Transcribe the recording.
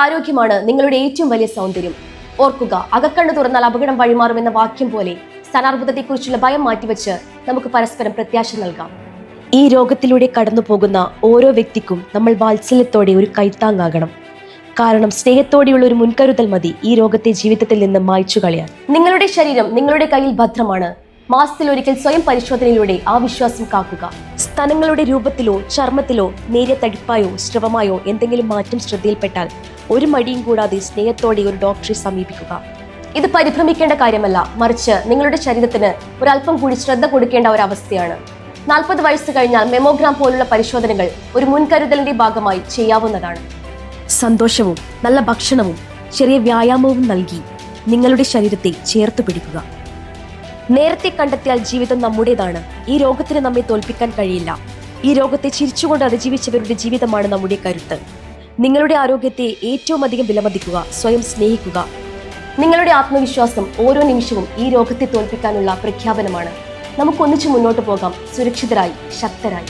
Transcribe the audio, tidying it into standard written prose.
ആരോഗ്യമാണ് നിങ്ങളുടെ ഏറ്റവും വലിയ സൗന്ദര്യം. ഓർക്കുക, അകക്കണ്ണ് തുറന്നാൽ അപകടം വഴിമാറുമെന്ന വാക്യം പോലെ സ്ഥാനാർബുദത്തെക്കുറിച്ചുള്ള ഭയം മാറ്റിവെച്ച് നമുക്ക് പരസ്പരം പ്രത്യാശ നൽകാം. ഈ രോഗത്തിലൂടെ കടന്നു പോകുന്ന ഓരോ വ്യക്തിക്കും നമ്മൾ വാത്സല്യത്തോടെ ഒരു കൈത്താങ്ങാകണം. കാരണം സ്നേഹത്തോടെയുള്ള ഒരു മുൻകരുതൽ മതി ഈ രോഗത്തെ ജീവിതത്തിൽ നിന്ന് മായ്ച്ചു കളയാൻ. നിങ്ങളുടെ ശരീരം നിങ്ങളുടെ കയ്യിൽ ഭദ്രമാണ്. മാസത്തിലൊരിക്കൽ സ്വയം പരിശോധനയിലൂടെ ആ വിശ്വാസം കാക്കുക. സ്തനങ്ങളുടെ രൂപത്തിലോ ചർമ്മത്തിലോ നേരിയ തടിപ്പായോ സ്രവമായോ എന്തെങ്കിലും മാറ്റം ശ്രദ്ധയിൽപ്പെട്ടാൽ ഒരു മടിയും കൂടാതെ സ്നേഹത്തോടെ ഒരു ഡോക്ടറെ സമീപിക്കുക. ഇത് പരിഭ്രമിക്കേണ്ട കാര്യമല്ല, മറിച്ച് നിങ്ങളുടെ ശരീരത്തിന് ഒരല്പം കൂടി ശ്രദ്ധ കൊടുക്കേണ്ട ഒരവസ്ഥയാണ്. 40 വയസ്സ് കഴിഞ്ഞാൽ മെമോഗ്രാം പോലുള്ള പരിശോധനകൾ ഒരു മുൻകരുതലിന്റെ ഭാഗമായി ചെയ്യാവുന്നതാണ്. സന്തോഷവും നല്ല ഭക്ഷണവും ചെറിയ വ്യായാമവും നൽകി നിങ്ങളുടെ ശരീരത്തെ ചേർത്ത് പിടിക്കുക. നേരത്തെ കണ്ടെത്തിയാൽ ജീവിതം നമ്മുടേതാണ്. ഈ രോഗത്തിന് നമ്മെ തോൽപ്പിക്കാൻ കഴിയില്ല. ഈ രോഗത്തെ ചിരിച്ചുകൊണ്ട് അതിജീവിച്ചവരുടെ ജീവിതമാണ് നമ്മുടെ കരുത്ത്. നിങ്ങളുടെ ആരോഗ്യത്തെ ഏറ്റവും അധികം വിലമതിക്കുക, സ്വയം സ്നേഹിക്കുക. നിങ്ങളുടെ ആത്മവിശ്വാസം ഓരോ നിമിഷവും ഈ രോഗത്തെ തോൽപ്പിക്കാനുള്ള പ്രഖ്യാപനമാണ്. നമുക്കൊന്നിച്ചു മുന്നോട്ട് പോകാം, സുരക്ഷിതരായി, ശക്തരായി.